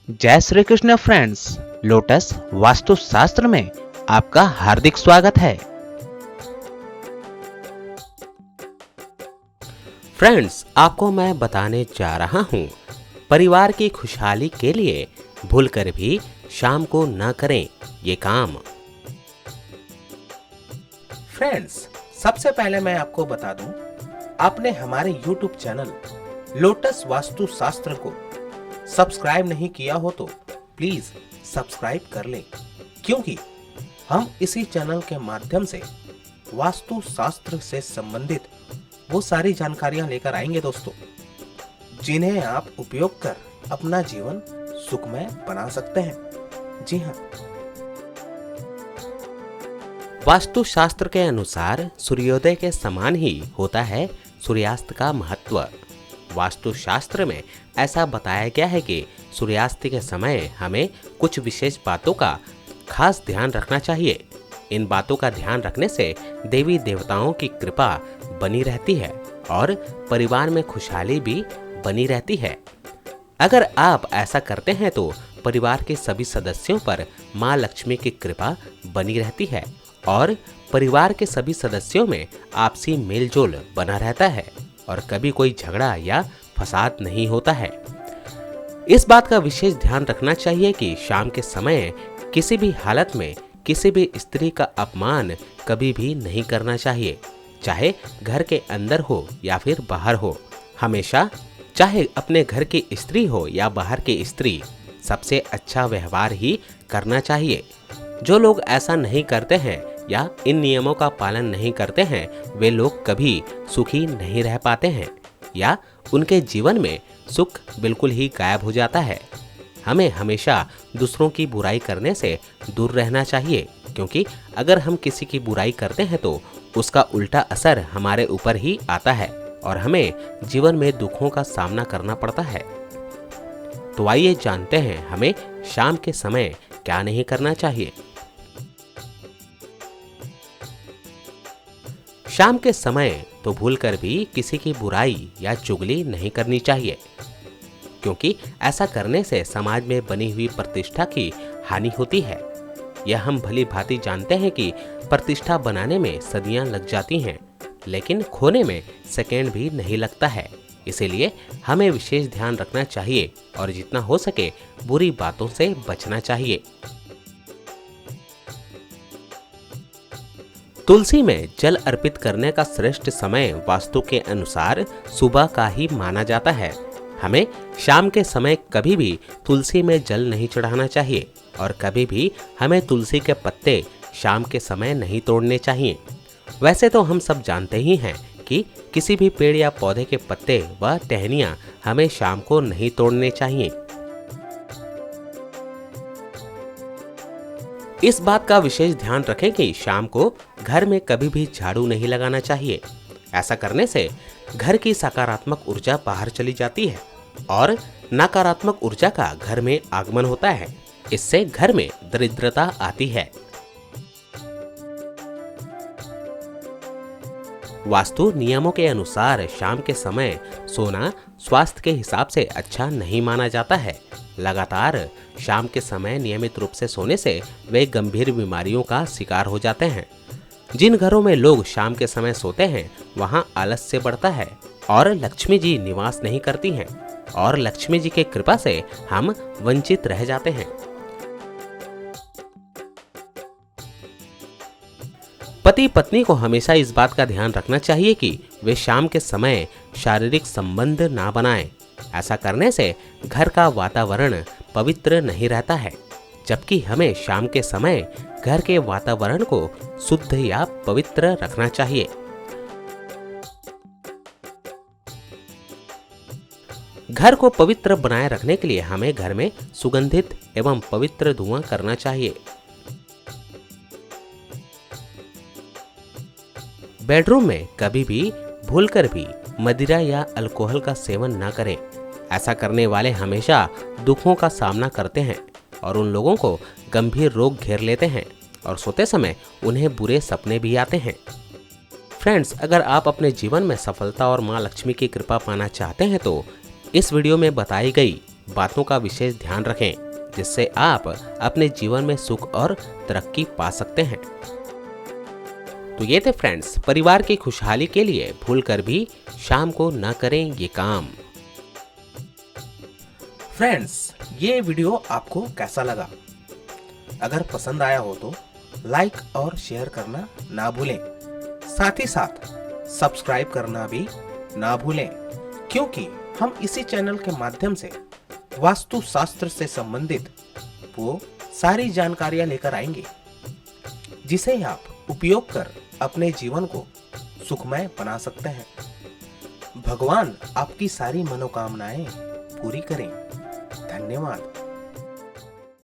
जय Shri Krishna friends, lotus vastu शास्त्र में आपका हार्दिक स्वागत है। फ्रेंड्स, आपको मैं बताने जा रहा हूँ, परिवार की खुशहाली के लिए भूलकर भी शाम को न करें ये काम। फ्रेंड्स, सबसे पहले मैं आपको बता दूं, आपने हमारे YouTube चैनल लोटस वास्तु शास्त्र को सब्सक्राइब नहीं किया हो तो प्लीज सब्सक्राइब कर लें, क्योंकि हम इसी चैनल के माध्यम से वास्तु शास्त्र से संबंधित वो सारी जानकारियां लेकर आएंगे दोस्तों, जिन्हें आप उपयोग कर अपना जीवन सुखमय बना सकते हैं। जी हाँ, वास्तु शास्त्र के अनुसार सूर्योदय के समान ही होता है सूर्यास्त का महत्व। वास्तु शास्त्र में ऐसा बताया गया है कि सूर्यास्त के समय हमें कुछ विशेष बातों का खास ध्यान रखना चाहिए। इन बातों का ध्यान रखने से देवी देवताओं की कृपा बनी रहती है और परिवार में खुशहाली भी बनी रहती है। अगर आप ऐसा करते हैं तो परिवार के सभी सदस्यों पर माँ लक्ष्मी की कृपा बनी रहती है और परिवार के सभी सदस्यों में आपसी मेलजोल बना रहता है और कभी कोई झगड़ा या फसाद नहीं होता है। इस बात का विशेष ध्यान रखना चाहिए कि शाम के समय किसी भी हालत में किसी भी स्त्री का अपमान कभी भी नहीं करना चाहिए, चाहे घर के अंदर हो या फिर बाहर हो। हमेशा चाहे अपने घर की स्त्री हो या बाहर की स्त्री, सबसे अच्छा व्यवहार ही करना चाहिए। जो लोग ऐसा नहीं करते हैं या इन नियमों का पालन नहीं करते हैं, वे लोग कभी सुखी नहीं रह पाते हैं या उनके जीवन में सुख बिल्कुल ही गायब हो जाता है। हमें हमेशा दूसरों की बुराई करने से दूर रहना चाहिए, क्योंकि अगर हम किसी की बुराई करते हैं तो उसका उल्टा असर हमारे ऊपर ही आता है और हमें जीवन में दुखों का सामना करना पड़ता है। तो आइए जानते हैं हमें शाम के समय क्या नहीं करना चाहिए। शाम के समय तो भूलकर भी किसी की बुराई या चुगली नहीं करनी चाहिए, क्योंकि ऐसा करने से समाज में बनी हुई प्रतिष्ठा की हानि होती है। यह हम भली भांति जानते हैं कि प्रतिष्ठा बनाने में सदियां लग जाती हैं, लेकिन खोने में सेकेंड भी नहीं लगता है। इसीलिए हमें विशेष ध्यान रखना चाहिए और जितना हो सके बुरी बातों से बचना चाहिए। तुलसी में जल अर्पित करने का श्रेष्ठ समय वास्तु के अनुसार सुबह का ही माना जाता है। हमें शाम के समय कभी भी तुलसी में जल नहीं चढ़ाना चाहिए और कभी भी हमें तुलसी के पत्ते शाम के समय नहीं तोड़ने चाहिए। वैसे तो हम सब जानते ही हैं कि किसी भी पेड़ या पौधे के पत्ते व टहनियाँ हमें शाम को नहीं तोड़ने चाहिए। इस बात का विशेष ध्यान रखें कि शाम को घर में कभी भी झाड़ू नहीं लगाना चाहिए। ऐसा करने से घर की सकारात्मक ऊर्जा बाहर चली जाती है और नकारात्मक ऊर्जा का घर में आगमन होता है। इससे घर में दरिद्रता आती है। वास्तु नियमों के अनुसार शाम के समय सोना स्वास्थ्य के हिसाब से अच्छा नहीं माना जाता है। लगातार शाम के समय नियमित रूप से सोने से वे गंभीर बीमारियों का शिकार हो जाते हैं। जिन घरों में लोग शाम के समय सोते हैं वहां आलस्य बढ़ता है और लक्ष्मी जी निवास नहीं करती हैं और लक्ष्मी जी के कृपा से हम वंचित रह जाते हैं। पति पत्नी को हमेशा इस बात का ध्यान रखना चाहिए कि वे शाम के समय शारीरिक संबंध ना बनाएं। ऐसा करने से घर का वातावरण पवित्र नहीं रहता है, जबकि हमें शाम के समय घर के वातावरण को शुद्ध या पवित्र रखना चाहिए। घर को पवित्र बनाए रखने के लिए हमें घर में सुगंधित एवं पवित्र धुआं करना चाहिए। बेडरूम में कभी भी भूलकर भी मदिरा या अल्कोहल का सेवन न करें। ऐसा करने वाले हमेशा दुखों का सामना करते हैं और उन लोगों को गंभीर रोग घेर लेते हैं और सोते समय उन्हें बुरे सपने भी आते हैं। फ्रेंड्स, अगर आप अपने जीवन में सफलता और माँ लक्ष्मी की कृपा पाना चाहते हैं तो इस वीडियो में बताई गई बातों का विशेष ध्यान रखें, जिससे आप अपने जीवन में सुख और तरक्की पा सकते हैं। तो ये थे फ्रेंड्स, परिवार की खुशहाली के लिए भूलकर भी शाम को न करें ये काम। फ्रेंड्स, ये वीडियो आपको कैसा लगा? अगर पसंद आया हो तो लाइक और शेयर करना ना भूलें। साथ ही साथ सब्सक्राइब करना भी ना भूलें, क्योंकि हम इसी चैनल के माध्यम से वास्तु शास्त्र से संबंधित वो सारी जानकारियां लेकर आएंगे, जिसे आप उपयोग कर अपने जीवन को सुखमय बना सकते हैं। भगवान आपकी सारी मनोकामनाएं पूरी करें। धन्यवाद।